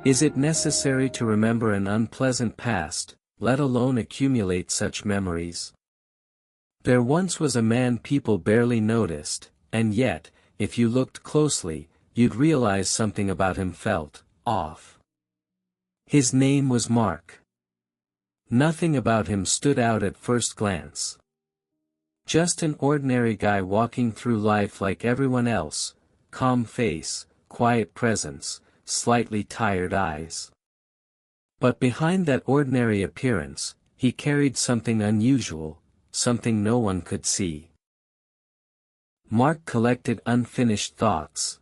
Is it necessary to remember an unpleasant past, let alone accumulate such memories? There once was a man people barely noticed, and yet, if you looked closely, you'd realize something about him felt off. His name was Mark. Nothing about him stood out at first glance. Just an ordinary guy walking through life like everyone else, calm face, quiet presence, slightly tired eyes. But behind that ordinary appearance, he carried something unusual, something no one could see. Mark collected unfinished thoughts.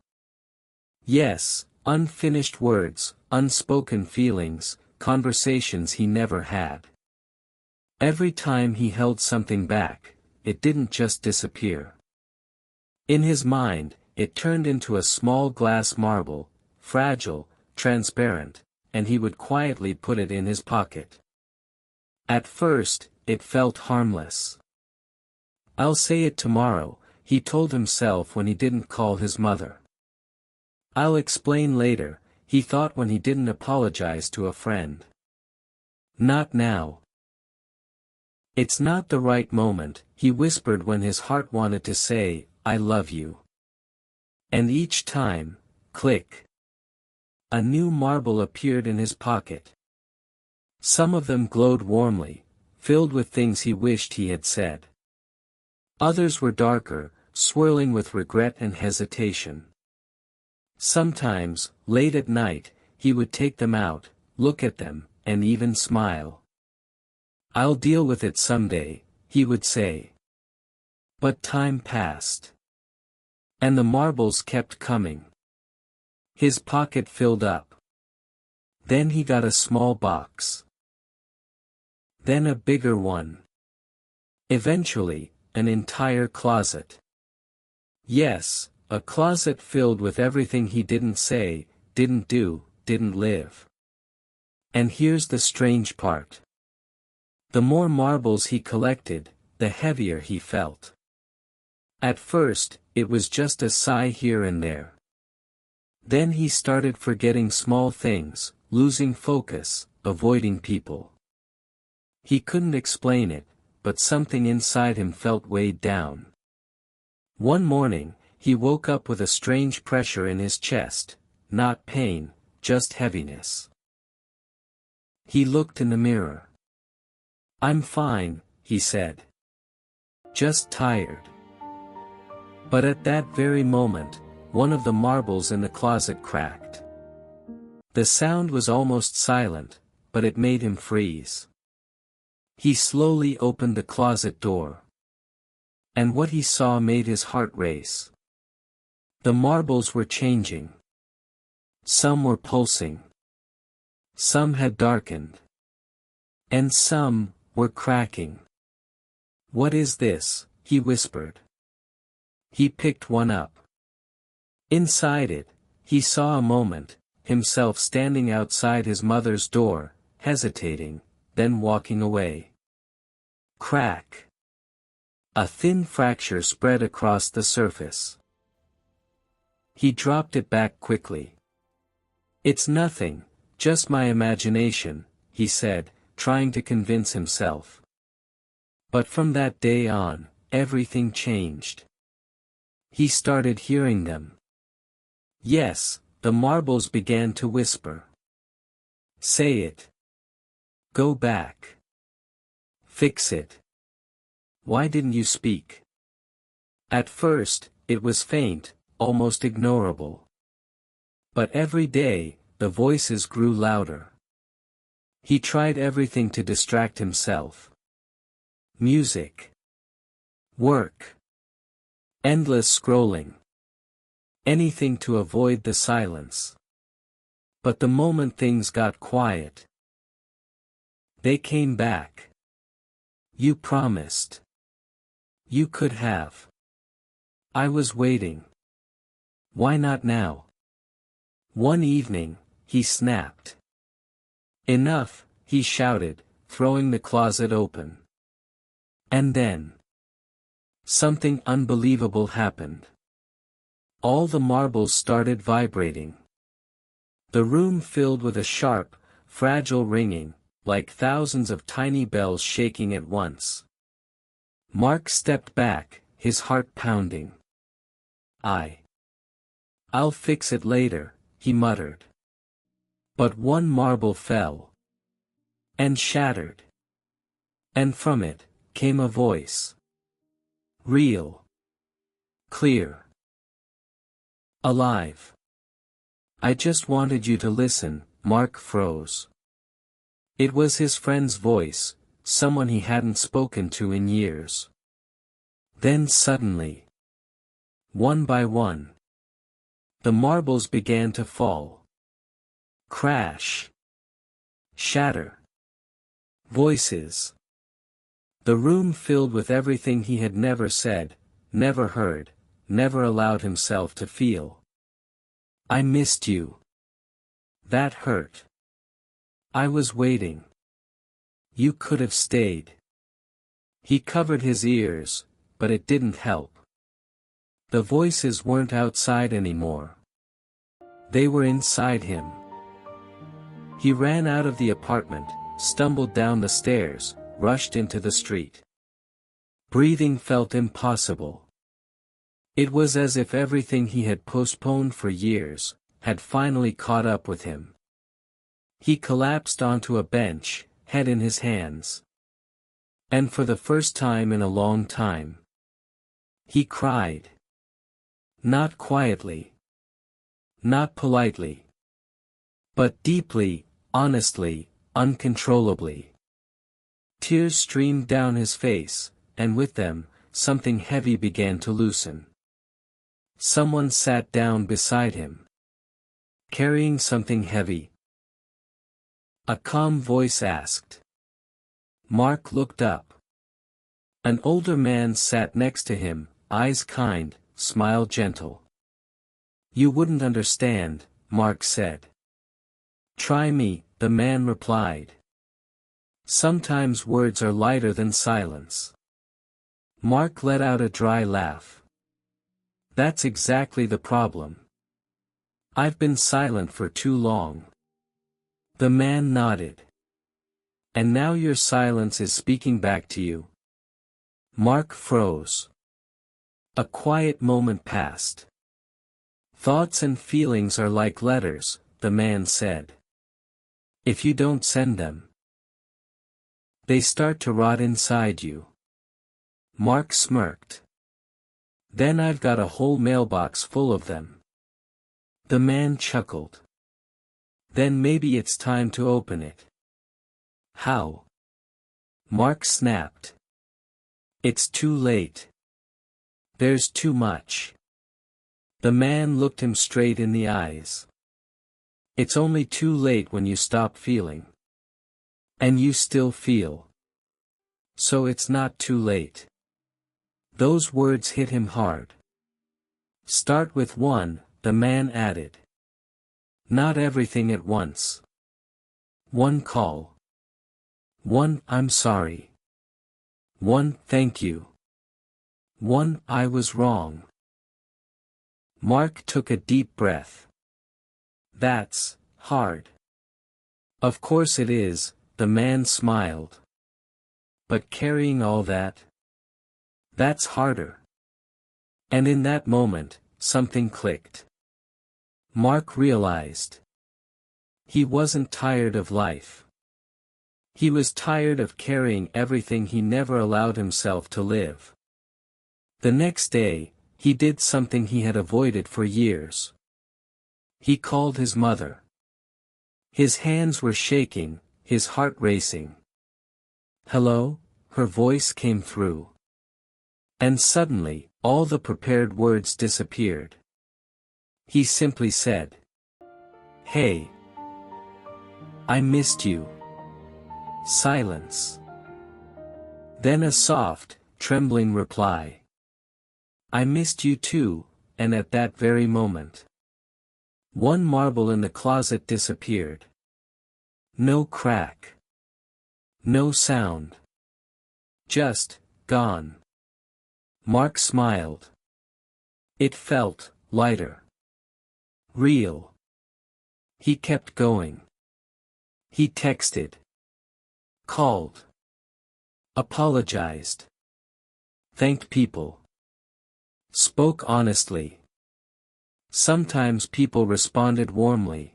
Yes, unfinished words, unspoken feelings, conversations he never had. Every time he held something back, it didn't just disappear. In his mind, it turned into a small glass marble, fragile, transparent, and he would quietly put it in his pocket. At first, it felt harmless. "I'll say it tomorrow," he told himself when he didn't call his mother. "I'll explain later," he thought when he didn't apologize to a friend. "Not now. It's not the right moment," he whispered when his heart wanted to say, "I love you." And each time, click. A new marble appeared in his pocket. Some of them glowed warmly, filled with things he wished he had said. Others were darker, swirling with regret and hesitation. Sometimes, late at night, he would take them out, look at them, and even smile. "I'll deal with it someday," he would say. But time passed. And the marbles kept coming. His pocket filled up. Then he got a small box. Then a bigger one. Eventually, an entire closet. Yes, a closet filled with everything he didn't say, didn't do, didn't live. And here's the strange part. The more marbles he collected, the heavier he felt. At first, it was just a sigh here and there. Then he started forgetting small things, losing focus, avoiding people. He couldn't explain it, but something inside him felt weighed down. One morning, he woke up with a strange pressure in his chest, not pain, just heaviness. He looked in the mirror. "I'm fine," he said. "Just tired." But at that very moment, one of the marbles in the closet cracked. The sound was almost silent, but it made him freeze. He slowly opened the closet door. And what he saw made his heart race. The marbles were changing. Some were pulsing. Some had darkened. And some were cracking. "What is this?" he whispered. He picked one up. Inside it, he saw a moment, himself standing outside his mother's door, hesitating, then walking away. Crack. A thin fracture spread across the surface. He dropped it back quickly. "It's nothing, just my imagination," he said, trying to convince himself. But from that day on, everything changed. He started hearing them. Yes, the marbles began to whisper. "Say it. Go back. Fix it. Why didn't you speak?" At first, it was faint, almost ignorable. But every day, the voices grew louder. He tried everything to distract himself. Music. Work. Endless scrolling. Anything to avoid the silence. But the moment things got quiet, they came back. "You promised. You could have. I was waiting. Why not now?" One evening, he snapped. "Enough," he shouted, throwing the closet open. And then, something unbelievable happened. All the marbles started vibrating. The room filled with a sharp, fragile ringing, like thousands of tiny bells shaking at once. Mark stepped back, his heart pounding. I'll fix it later, he muttered. But one marble fell. And shattered. And from it, came a voice. Real. Clear. Alive. I just wanted you to listen, Mark froze. It was his friend's voice, someone he hadn't spoken to in years. Then suddenly, one by one, the marbles began to fall. Crash. Shatter. Voices. The room filled with everything he had never said, never heard, never allowed himself to feel. I missed you. That hurt. I was waiting. You could have stayed. He covered his ears, but it didn't help. The voices weren't outside anymore. They were inside him. He ran out of the apartment, stumbled down the stairs, rushed into the street. Breathing felt impossible. It was as if everything he had postponed for years, had finally caught up with him. He collapsed onto a bench, head in his hands. And for the first time in a long time, he cried. Not quietly. Not politely. But deeply, honestly, uncontrollably. Tears streamed down his face, and with them, something heavy began to loosen. Someone sat down beside him. Carrying something heavy. A calm voice asked. Mark looked up. An older man sat next to him, eyes kind, smile gentle. You wouldn't understand, Mark said. Try me, the man replied. Sometimes words are lighter than silence. Mark let out a dry laugh. That's exactly the problem. I've been silent for too long. The man nodded. And now your silence is speaking back to you. Mark froze. A quiet moment passed. Thoughts and feelings are like letters, the man said. If you don't send them, they start to rot inside you. Mark smirked. Then I've got a whole mailbox full of them. The man chuckled. Then maybe it's time to open it. How? Mark snapped. It's too late. There's too much. The man looked him straight in the eyes. It's only too late when you stop feeling. And you still feel. So it's not too late. Those words hit him hard. Start with one, the man added. Not everything at once. One call. One, I'm sorry. One, thank you. One, I was wrong. Mark took a deep breath. That's hard. Of course it is, the man smiled. But carrying all that? That's harder. And in that moment, something clicked. Mark realized. He wasn't tired of life. He was tired of carrying everything he never allowed himself to live. The next day, he did something he had avoided for years. He called his mother. His hands were shaking, his heart racing. Hello? Her voice came through. And suddenly, all the prepared words disappeared. He simply said, Hey. I missed you. Silence. Then a soft, trembling reply. I missed you too, and at that very moment. One marble in the closet disappeared. No crack. No sound. Just, gone. Mark smiled. It felt lighter. Real. He kept going. He texted. Called. Apologized. Thanked people. Spoke honestly. Sometimes people responded warmly.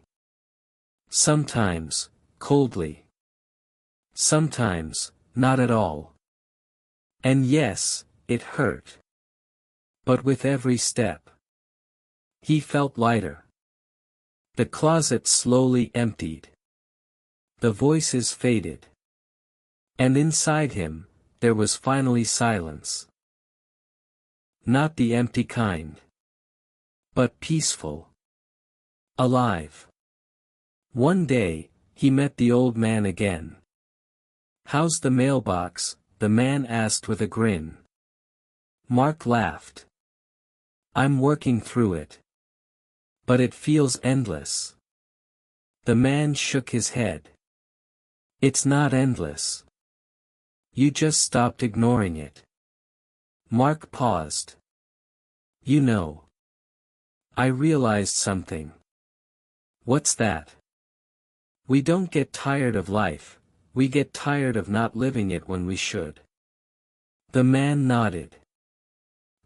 Sometimes, coldly. Sometimes, not at all. And yes, it hurt. But with every step, he felt lighter. The closet slowly emptied. The voices faded. And inside him, there was finally silence. Not the empty kind. But peaceful. Alive. One day, he met the old man again. "How's the mailbox?" the man asked with a grin. Mark laughed. "I'm working through it. But it feels endless." The man shook his head. "It's not endless. You just stopped ignoring it." Mark paused. "You know. I realized something." "What's that?" "We don't get tired of life, we get tired of not living it when we should." The man nodded.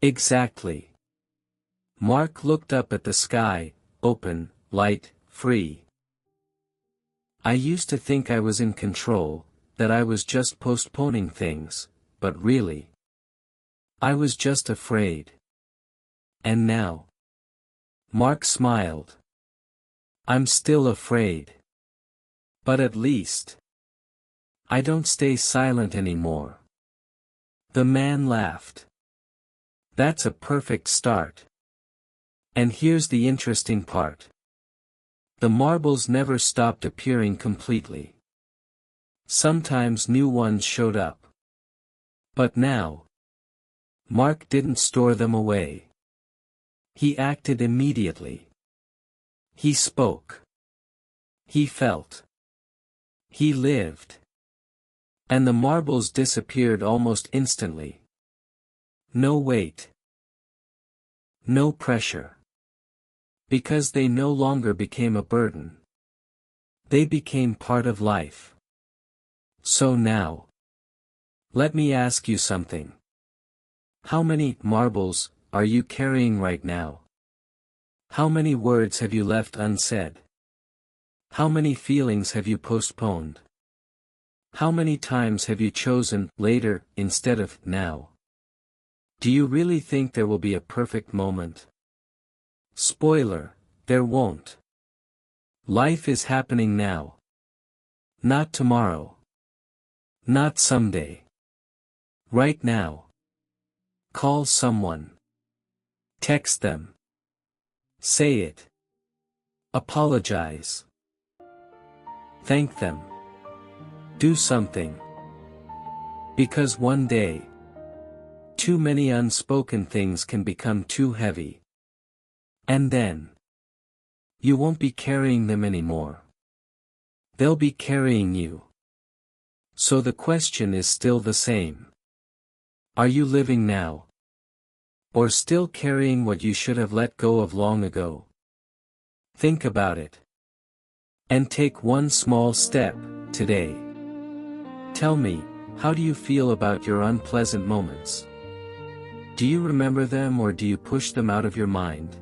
"Exactly." Mark looked up at the sky, open, light, free. "I used to think I was in control, that I was just postponing things, but really, I was just afraid. And now." Mark smiled. "I'm still afraid. But at least, I don't stay silent anymore." The man laughed. "That's a perfect start. And here's the interesting part. The marbles never stopped appearing completely. Sometimes new ones showed up. But now, Mark didn't store them away. He acted immediately. He spoke. He felt. He lived. And the marbles disappeared almost instantly. No weight. No pressure. Because they no longer became a burden. They became part of life. So now, let me ask you something. How many marbles are you carrying right now? How many words have you left unsaid? How many feelings have you postponed? How many times have you chosen later instead of now? Do you really think there will be a perfect moment? Spoiler, there won't. Life is happening now. Not tomorrow. Not someday. Right now. Call someone. Text them. Say it. Apologize. Thank them. Do something. Because one day, too many unspoken things can become too heavy. And then, you won't be carrying them anymore. They'll be carrying you. So the question is still the same. Are you living now? Or still carrying what you should have let go of long ago? Think about it. And take one small step, today. Tell me, how do you feel about your unpleasant moments? Do you remember them or do you push them out of your mind?